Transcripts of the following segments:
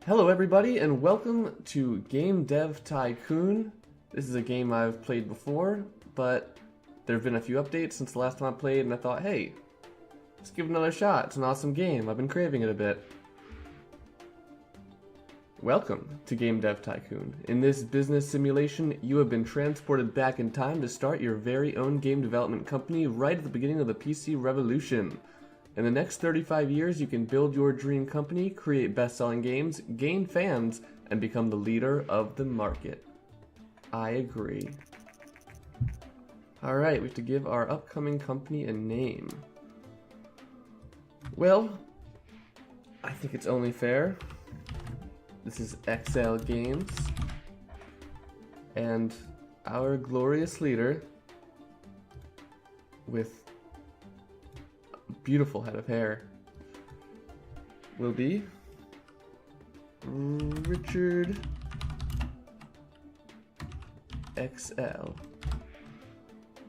Hello everybody and welcome to Game Dev Tycoon. This is a game I've played before, but there have been a few updates since the last time I played and I thought, hey, let's give it another shot. It's an awesome game. I've been craving it a bit. Welcome to Game Dev Tycoon. In this business simulation, you have been transported back in time to start your very own game development company right at the beginning of the PC revolution. In the next 35 years, you can build your dream company, create best-selling games, gain fans, and become the leader of the market. I agree. Alright, we have to give our upcoming company a name. Well, I think it's only fair. This is eXeL Games. And our glorious leader with beautiful head of hair will be Richard eXeL.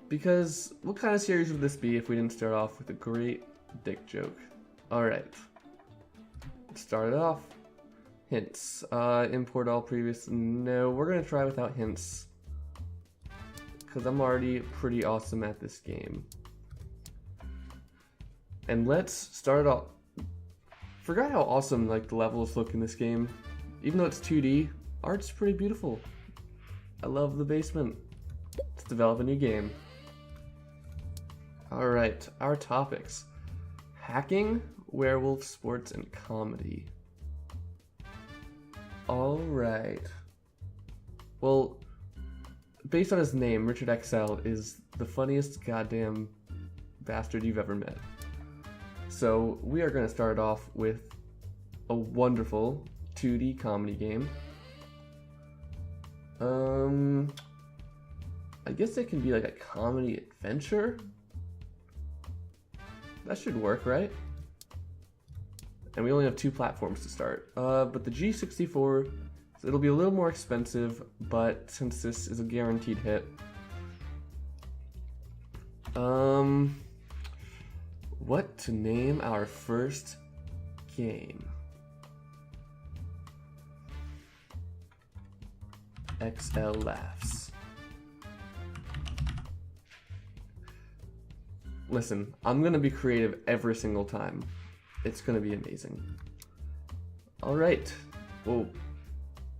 Because what kind of series would this be if we didn't start off with a great dick joke? Alright. Let's start it off. Hints. Import all previous. No, we're gonna try without hints. Because I'm already pretty awesome at this game. And let's start off. Forgot how awesome like the levels look in this game. Even though it's 2D, art's pretty beautiful. I love the basement. Let's develop a new game. Alright, our topics. Hacking, werewolf, sports, and comedy. Alright. Well, based on his name, Richard eXeL is the funniest goddamn bastard you've ever met. So we are going to start off with a wonderful 2D comedy game. I guess it can be like a comedy adventure. That should work, right? And we only have 2 platforms to start. But the G64, it'll be a little more expensive, but since this is a guaranteed hit, what to name our first game? eXeL laughs. Listen, I'm gonna be creative every single time. It's gonna be amazing. Alright, well,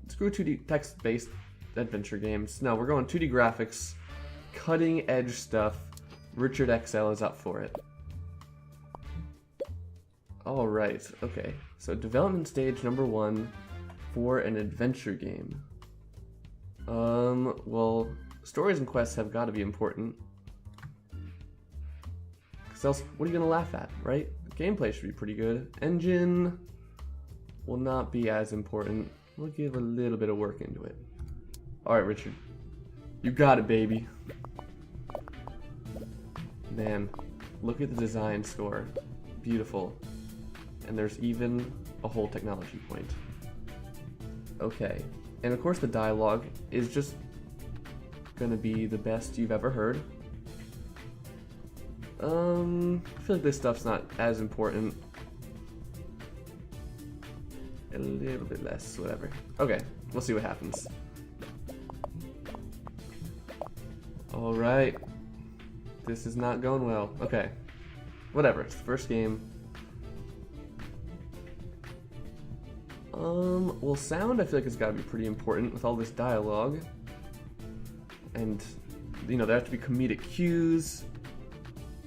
screw 2D text-based adventure games. No, we're going 2D graphics, cutting edge stuff. Richard eXeL is up for it. Alright, okay. So development stage number 1 for an adventure game. Well, stories and quests have got to be important. Because else, what are you going to laugh at, right? Gameplay should be pretty good. Engine will not be as important. We'll give a little bit of work into it. Alright, Richard. You got it, baby. Man, look at the design score. Beautiful. And there's even a whole technology point. Okay. And of course the dialogue is just gonna be the best you've ever heard. I feel like this stuff's not as important. A little bit less, whatever. Okay, we'll see what happens. Alright. This is not going well. Okay. Whatever, it's the first game. Well, sound I feel like it's gotta be pretty important with all this dialogue. And, you know, there have to be comedic cues.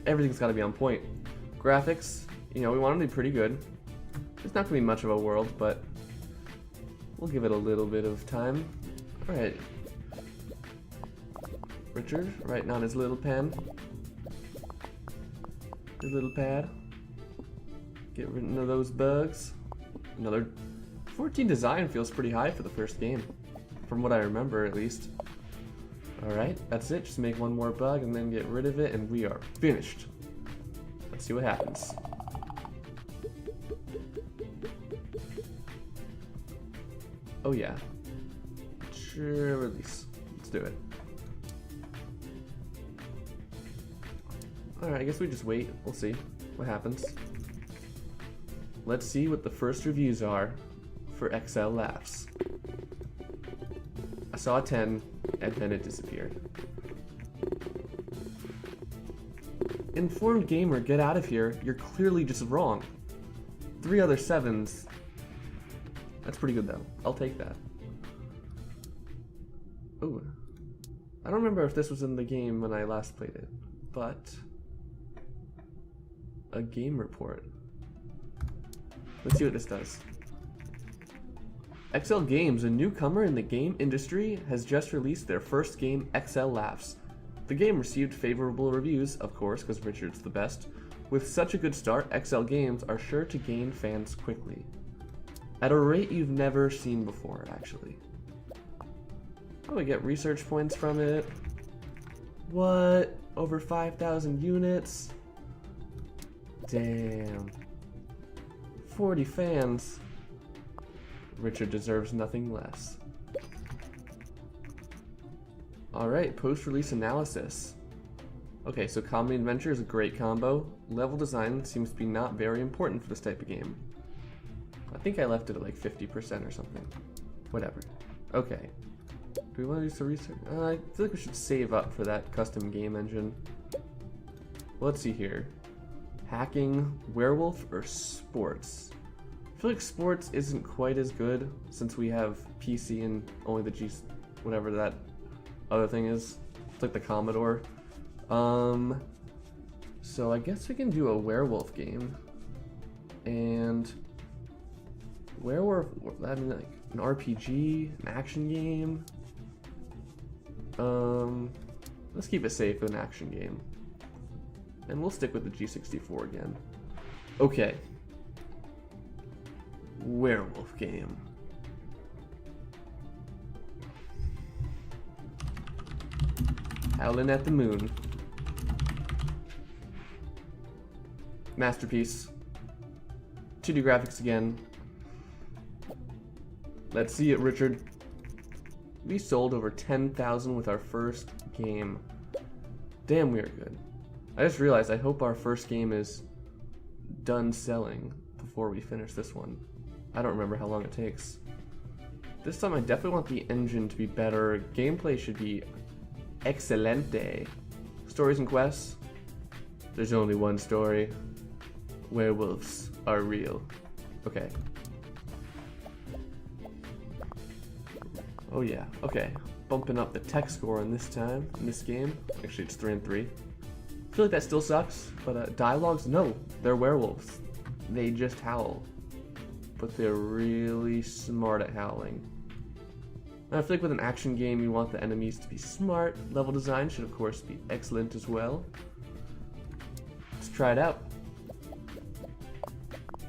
Everything's gotta be on point. Graphics, you know, we want them to be pretty good. It's not gonna be much of a world, but we'll give it a little bit of time. Alright. Richard, writing on his little pen. His little pad. Get rid of those bugs. Another 14 design feels pretty high for the first game, from what I remember at least. Alright, that's it. Just make one more bug and then get rid of it and we are finished. Let's see what happens. Oh yeah. Sure, release. Let's do it. Alright, I guess we just wait. We'll see what happens. Let's see what the first reviews are for eXeL laughs. I saw a 10, and then it disappeared. Informed gamer, get out of here. You're clearly just wrong. 3 other 7s. That's pretty good though. I'll take that. Ooh. I don't remember if this was in the game when I last played it, but a game report. Let's see what this does. eXeL Games, a newcomer in the game industry, has just released their first game, eXeL Laughs. The game received favorable reviews, of course, because Richard's the best. With such a good start, eXeL Games are sure to gain fans quickly. At a rate you've never seen before, actually. Oh, we get research points from it. What? Over 5,000 units? Damn. 40 fans. Richard deserves nothing less. Alright, post-release analysis. Okay, so comedy and adventure is a great combo. Level design seems to be not very important for this type of game. I think I left it at like 50% or something. Whatever. Okay. Do we want to do some research? I feel like we should save up for that custom game engine. Let's see here. Hacking, werewolf, or sports? I feel like sports isn't quite as good since we have PC and only the G... whatever that other thing is. It's like the Commodore. So I guess we can do a werewolf game. And... werewolf... I mean, like an RPG, an action game. Let's keep it safe with an action game. And we'll stick with the G64 again. Okay. Werewolf game. Howlin' at the Moon. Masterpiece. 2D graphics again. Let's see it, Richard. We sold over 10,000 with our first game. Damn, we are good. I just realized I hope our first game is done selling before we finish this one. I don't remember how long it takes. This time I definitely want the engine to be better. Gameplay should be excelente. Stories and quests? There's only one story. Werewolves are real. Okay. Oh yeah, okay. Bumping up the tech score in this time, in this game. Actually, it's 3 and 3. I feel like that still sucks, but dialogues, no. They're werewolves. They just howl. But they're really smart at howling. And I feel like with an action game, you want the enemies to be smart. Level design should, of course, be excellent as well. Let's try it out.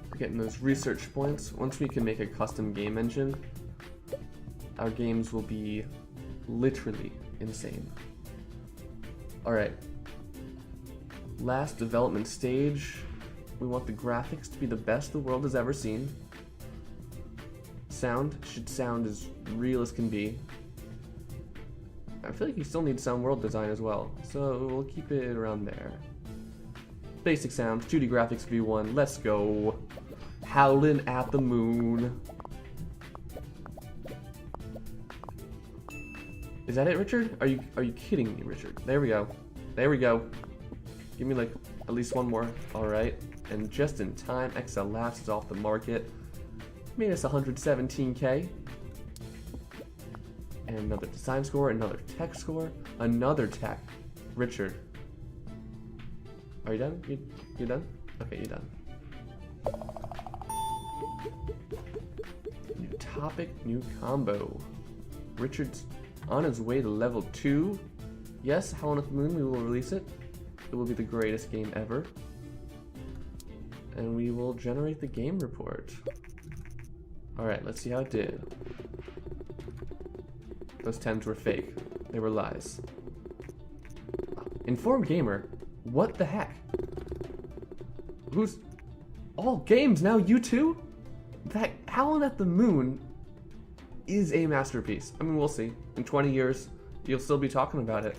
We're getting those research points. Once we can make a custom game engine, our games will be literally insane. Alright. Last development stage. We want the graphics to be the best the world has ever seen. Sound should sound as real as can be. I feel like you still need some world design as well, so we'll keep it around there. Basic sound, 2D graphics V1, let's go. Howlin' at the Moon. Is that it, Richard? Are you kidding me, Richard? There we go. There we go. Give me like at least one more. Alright. And just in time, eXeL Laughs is off the market. Made us 117k. And another design score, another tech score, another tech. Richard. Are you done? You done? Okay, you're done. New topic, new combo. Richard's on his way to level 2. Yes, Howlin' at the Moon, we will release it. It will be the greatest game ever. And we will generate the game report. Alright, let's see how it did. Those 10s were fake. They were lies. Informed gamer? What the heck? Who's... all games now, you too? That Howlin' at the Moon is a masterpiece. I mean, we'll see. In 20 years, you'll still be talking about it.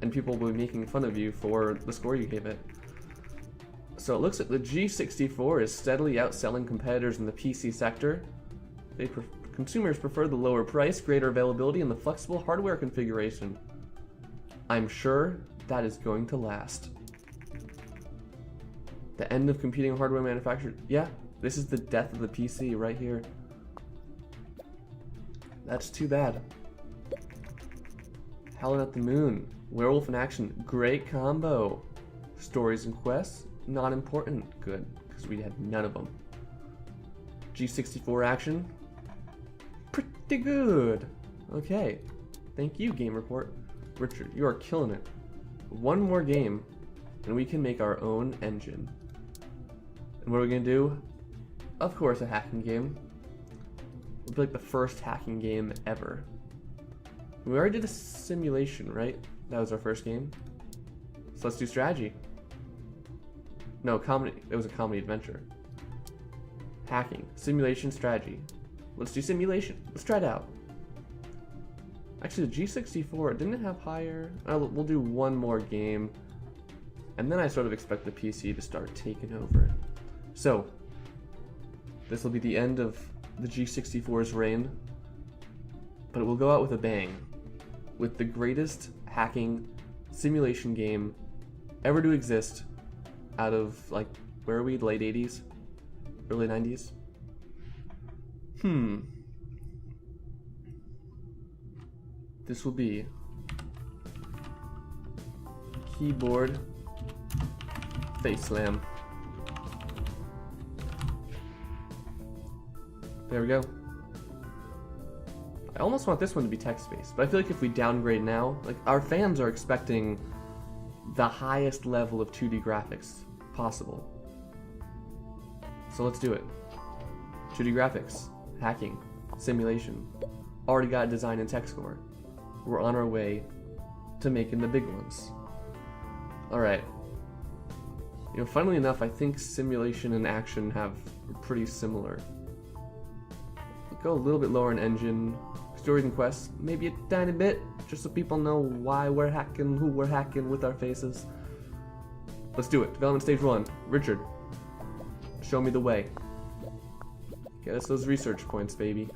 And people will be making fun of you for the score you gave it. So it looks like the G64 is steadily outselling competitors in the PC sector. Consumers prefer the lower price, greater availability, and the flexible hardware configuration. I'm sure that is going to last. The end of competing hardware manufacturers. Yeah, this is the death of the PC right here. That's too bad. Howling at the Moon. Werewolf in Action. Great combo. Stories and quests. Not important. Good, because we had none of them. G64 action. Pretty good. Okay. Thank you, Game Report. Richard, you are killing it. One more game, and we can make our own engine. And what are we going to do? Of course, a hacking game. It'll be like the first hacking game ever. We already did a simulation, right? That was our first game. So let's do strategy. No, comedy. It was a comedy adventure. Hacking, simulation, strategy. Let's do simulation. Let's try it out. Actually, the G64, didn't it have higher? We'll do one more game. And then I sort of expect the PC to start taking over. So, this will be the end of the G64's reign. But it will go out with a bang. With the greatest hacking simulation game ever to exist out of, like, where are we? Late 80s? Early 90s? This will be keyboard face slam. There we go. I almost want this one to be text-based, but I feel like if we downgrade now, like, our fans are expecting the highest level of 2D graphics possible. So let's do it. 2D graphics, hacking, simulation. Already got design and tech score. We're on our way to making the big ones. Alright. You know, funnily enough, I think simulation and action have pretty similar. Go a little bit lower in engine. Stories and quests, maybe a tiny bit, just so people know why we're hacking, who we're hacking with our faces. Let's do it. Development stage 1. Richard, show me the way. Get us those research points, baby.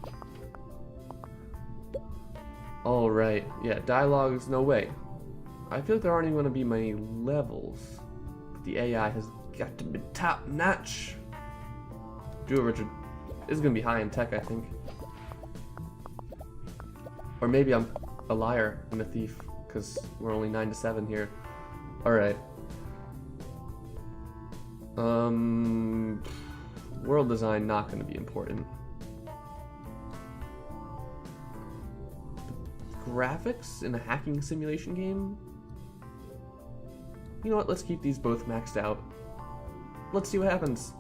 Alright, yeah, dialogues, no way. I feel like there aren't even going to be many levels. But the AI has got to be top notch. Do it, Richard. This is going to be high in tech, I think. Or maybe I'm a liar and a thief, because we're only 9 to 7 here. Alright. World design, not going to be important. Graphics in a hacking simulation game? You know what, let's keep these both maxed out. Let's see what happens.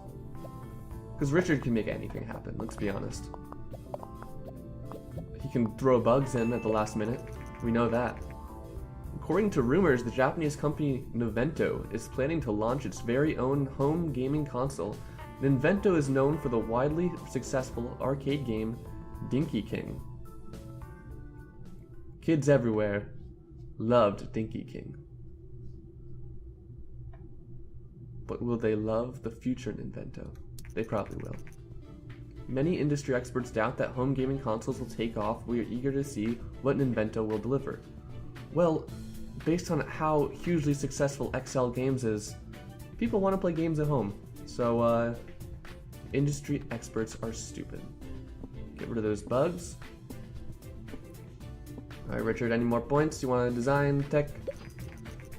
Because Richard can make anything happen, let's be honest. He can throw bugs in at the last minute. We know that. According to rumors, the Japanese company Nintendo is planning to launch its very own home gaming console. Nintendo is known for the widely successful arcade game Dinky King. Kids everywhere loved Dinky King. But will they love the future Nintendo? They probably will. Many industry experts doubt that home gaming consoles will take off. We are eager to see what Nintendo will deliver. Well, based on how hugely successful eXeL Games is, people want to play games at home. So, industry experts are stupid. Get rid of those bugs. Alright, Richard, any more points? You want to design, tech?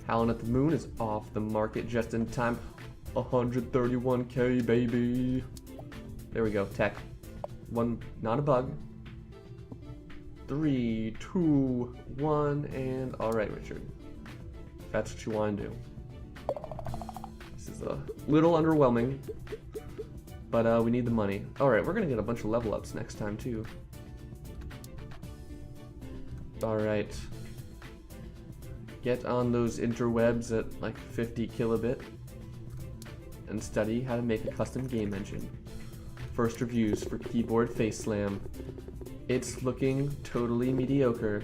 Howling at the Moon is off the market just in time. 131k, baby. There we go, tech. One, not a bug. 3, 2, 1, and alright, Richard. If that's what you want to do. This is a little underwhelming, but we need the money. Alright, we're gonna get a bunch of level ups next time, too. Alright. Get on those interwebs at like 50 kilobit and study how to make a custom game engine. First reviews for Keyboard Face Slam. It's looking totally mediocre.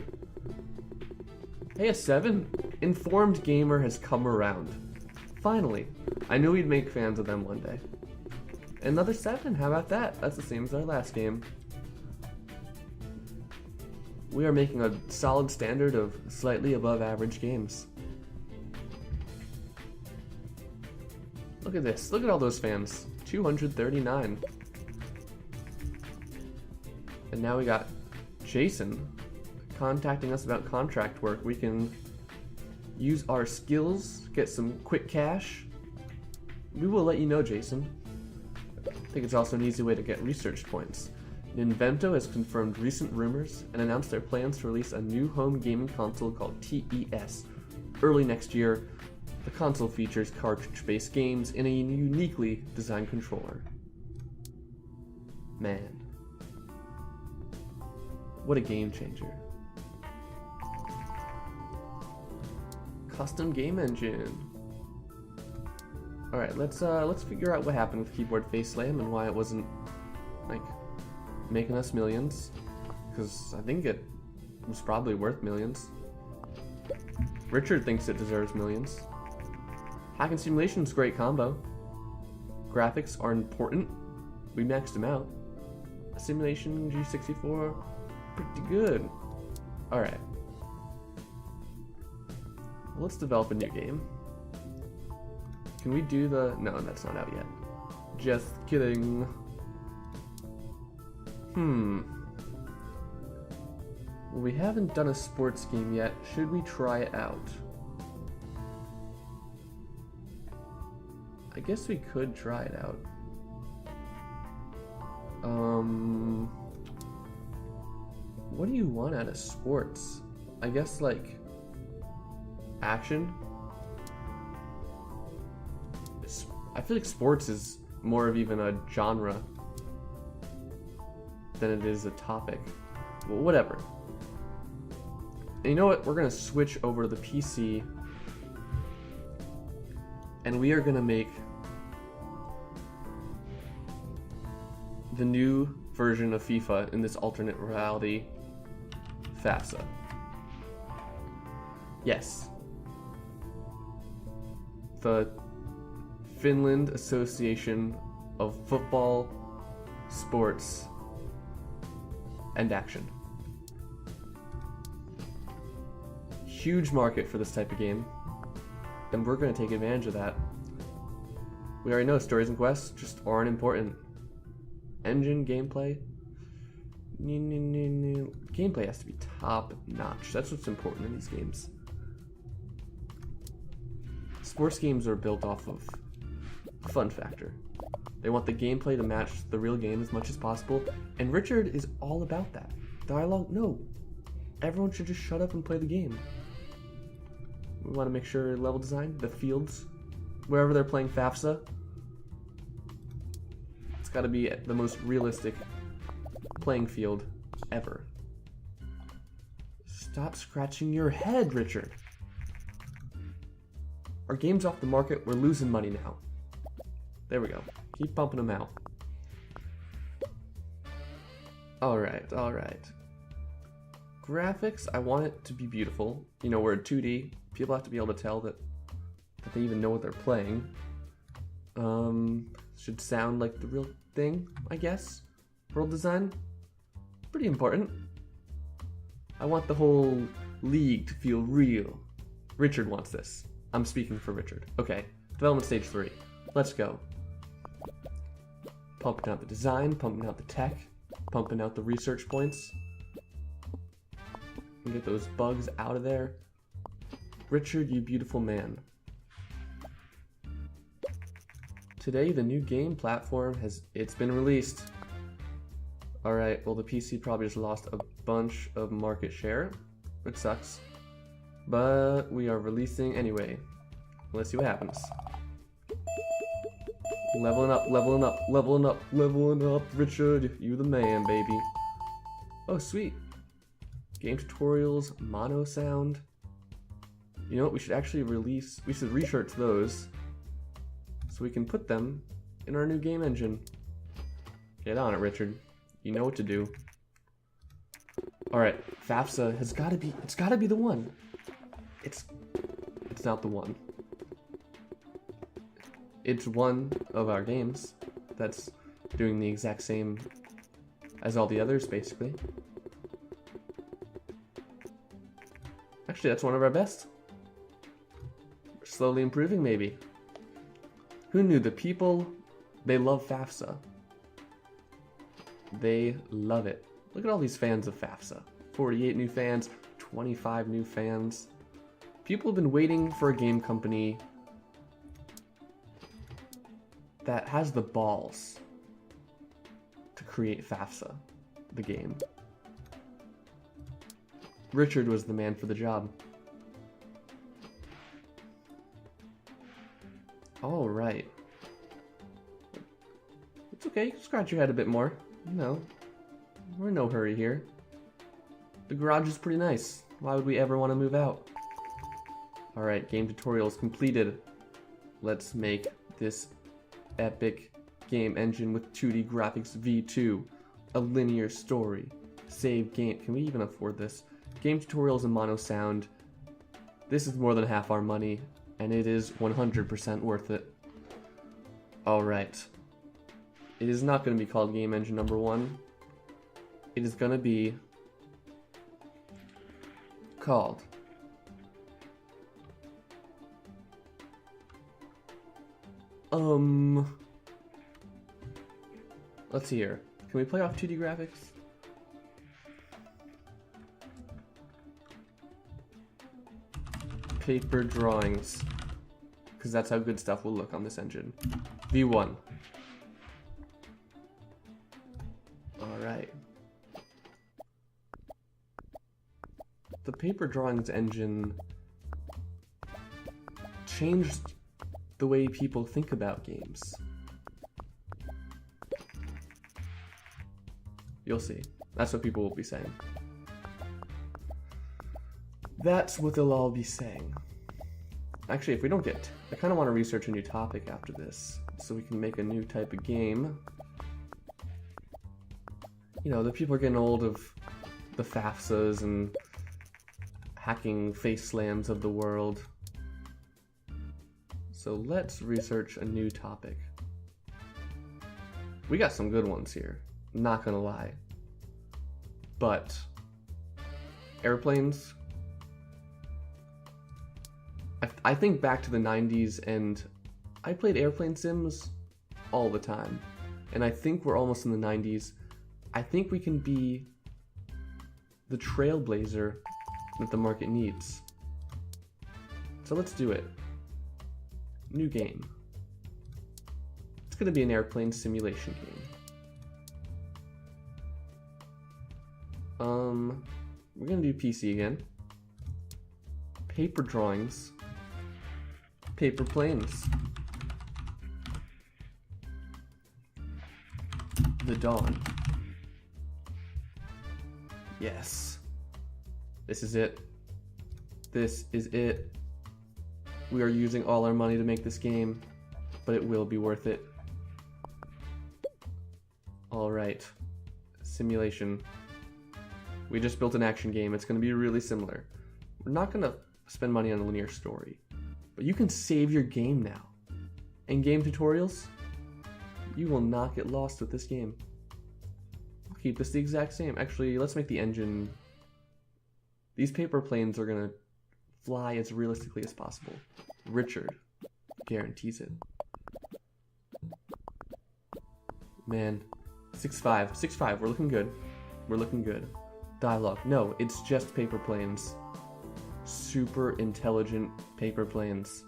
Hey, a 7 informed gamer has come around. Finally, I knew we'd make fans of them one day. Another 7, how about that? That's the same as our last game. we are making a solid standard of slightly above average games. Look at this. Look at all those fans. 239. And now we got Jason contacting us about contract work. We can use our skills, get some quick cash. We will let you know, Jason. I think it's also an easy way to get research points. Ninvento has confirmed recent rumors and announced their plans to release a new home gaming console called TES early next year. The console features cartridge-based games in a uniquely designed controller. Man. What a game changer. Custom game engine. Alright, let's figure out what happened with Keyboard Face Slam and why it wasn't, like, making us millions. Because I think it was probably worth millions. Richard thinks it deserves millions. Hack and Simulation's a great combo. Graphics are important. We maxed them out. Simulation G64, pretty good. Alright. Let's develop a new game. Can we do the... No, that's not out yet. Just kidding. Well, we haven't done a sports game yet. Should we try it out? I guess we could try it out. What do you want out of sports? I guess, like, action? I feel like sports is more of even a genre than it is a topic. Well, whatever. And you know what? We're gonna switch over to the PC and we are gonna make the new version of FIFA in this alternate reality FAFSA. Yes. The Finland Association of Football, Sports, and Action. Huge market for this type of game, and we're going to take advantage of that. We already know stories and quests just aren't important. Engine, gameplay. Gameplay has to be top notch. That's what's important in these games. Sports games are built off of fun factor. They want the gameplay to match the real game as much as possible, and Richard is all about that. Dialogue? No. Everyone should just shut up and play the game. We want to make sure level design, the fields, wherever they're playing FAFSA, it's got to be the most realistic playing field ever. Stop scratching your head, Richard. Our game's off the market, we're losing money now. There we go. Keep pumping them out. Alright, alright. Graphics, I want it to be beautiful. You know, we're in 2D. People have to be able to tell that they even know what they're playing. Should sound like the real thing, I guess. World design, pretty important. I want the whole league to feel real. Richard wants this. I'm speaking for Richard. Okay, development stage 3. Let's go. Pumping out the design, pumping out the tech, pumping out the research points. And get those bugs out of there. Richard, you beautiful man. Today, the new game platform it's been released. Alright, well the PC probably just lost a bunch of market share. It sucks. But we are releasing anyway. Let's see what happens. Leveling up, leveling up, leveling up, leveling up, Richard, you the man, baby. Oh, sweet. Game tutorials, mono sound. You know what, we should actually we should research those so we can put them in our new game engine. Get on it, Richard. You know what to do. Alright, FAFSA has gotta be the one. It's not the one. It's one of our games that's doing the exact same as all the others, basically. Actually, that's one of our best. We're slowly improving, maybe. Who knew the people, they love FAFSA. They love it. Look at all these fans of FAFSA. 48 new fans, 25 new fans. People have been waiting for a game company that has the balls to create FAFSA, the game. Richard was the man for the job. All right. It's okay, you can scratch your head a bit more. You know, we're in no hurry here. The garage is pretty nice. Why would we ever want to move out? All right, game tutorials completed. Let's make this epic game engine with 2D graphics V2, a linear story, save game. Can we even afford this? Game tutorials and mono sound. This is more than half our money, and it is 100% worth it. All right. It is not going to be called Game Engine number 1. It is going to be called let's see here. Can we play off 2D graphics? Paper drawings, because that's how good stuff will look on this engine. V1. Alright. The paper drawings engine changed the way people think about games. You'll see. That's what people will be saying. That's what they'll all be saying. Actually, if we don't get... I kind of want to research a new topic after this, so we can make a new type of game. You know, the people are getting old of the FAFSAs and hacking face slams of the world. So let's research a new topic. We got some good ones here, not gonna lie. But airplanes, I think back to the 90s, and I played airplane sims all the time. And I think we're almost in the 90s. I think we can be the trailblazer that the market needs. So let's do it. New game. It's gonna be an airplane simulation game. We're gonna do PC again. Paper drawings. Paper planes. The Dawn. Yes. This is it. This is it. We are using all our money to make this game, but it will be worth it. Alright. Simulation. We just built an action game. It's going to be really similar. We're not going to spend money on a linear story, but you can save your game now. And game tutorials, you will not get lost with this game. I'll keep this the exact same. Actually, let's make the engine... These paper planes are going to fly as realistically as possible. Richard guarantees it. Man, 6.5. 6.5, we're looking good. We're looking good. Dialogue. No, it's just paper planes. Super intelligent paper planes.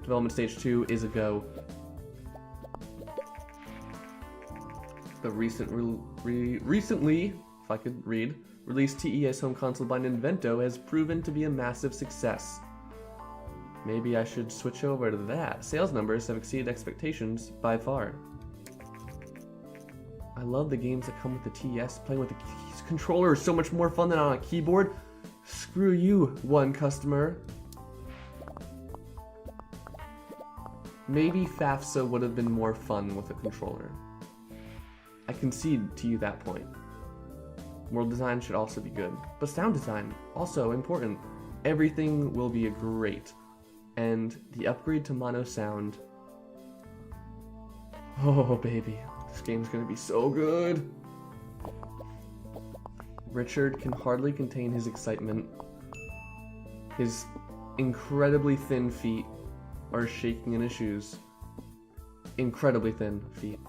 Development stage 2 is a go. The recently, if I could read, released TES home console by Ninvento has proven to be a massive success. Maybe I should switch over to that. Sales numbers have exceeded expectations by far. I love the games that come with the TES. Playing with the controller is so much more fun than on a keyboard. Screw you, one customer. Maybe FAFSA would have been more fun with a controller. I concede to you that point. World design should also be good, but sound design, also important. Everything will be great. And the upgrade to mono sound, oh baby, this game's gonna be so good. Richard can hardly contain his excitement. His incredibly thin feet are shaking in his shoes. Incredibly thin feet.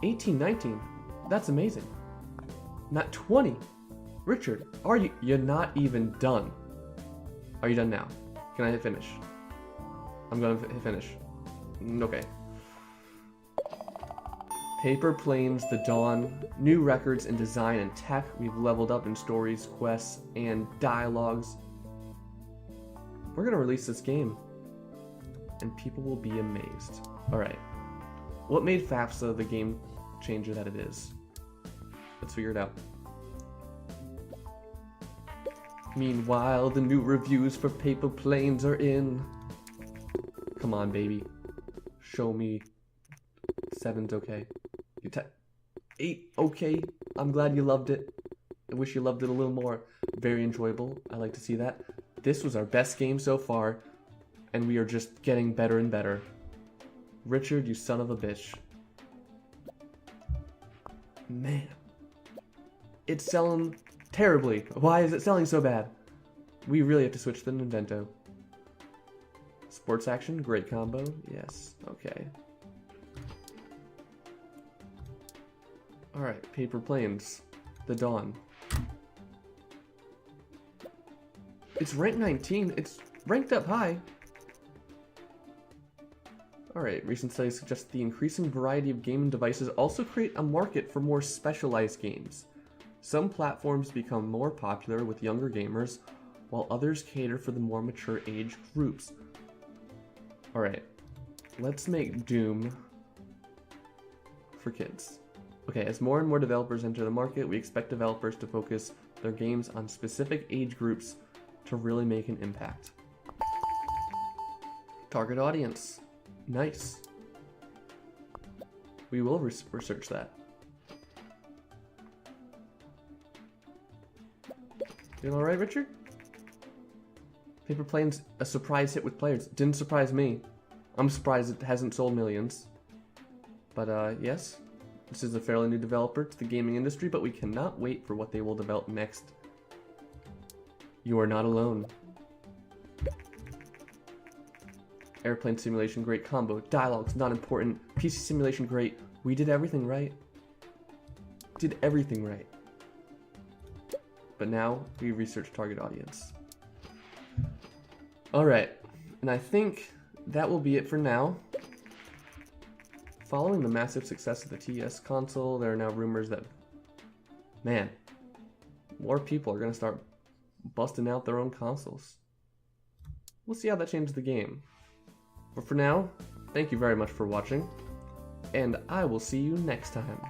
18, 19. That's amazing. Not 20. Richard, are you? You're not even done. Are you done now? Can I hit finish? I'm gonna hit finish. Okay. Paper Planes, The Dawn, new records in design and tech. We've leveled up in stories, quests, and dialogues. We're gonna release this game, and people will be amazed. Alright. What made FAFSA the game changer that it is? Let's figure it out. Meanwhile, the new reviews for Paper Planes are in. Come on, baby. Show me. 7's okay. 8, okay. I'm glad you loved it. I wish you loved it a little more. Very enjoyable. I like to see that. This was our best game so far, and we are just getting better and better. Richard, you son of a bitch. Man. It's selling terribly. Why is it selling so bad? We really have to switch to Nintendo. Sports action, great combo. Yes, okay. Alright, Paper Planes, The Dawn. It's ranked 19. It's ranked up high. Alright, recent studies suggest the increasing variety of gaming devices also create a market for more specialized games. Some platforms become more popular with younger gamers, while others cater for the more mature age groups. Alright, let's make Doom for kids. Okay, as more and more developers enter the market, we expect developers to focus their games on specific age groups to really make an impact. Target audience. Nice. We will research that. Doing alright, Richard? Paper Plane's a surprise hit with players. Didn't surprise me. I'm surprised it hasn't sold millions. But yes, this is a fairly new developer to the gaming industry, but we cannot wait for what they will develop next. You are not alone. Airplane simulation, great combo. Dialogue's not important. PC simulation, great. We did everything right. Did everything right. But now we research target audience. Alright, and I think that will be it for now. Following the massive success of the TES console, there are now rumors that, man, more people are going to start busting out their own consoles. We'll see how that changes the game. But for now, thank you very much for watching, and I will see you next time.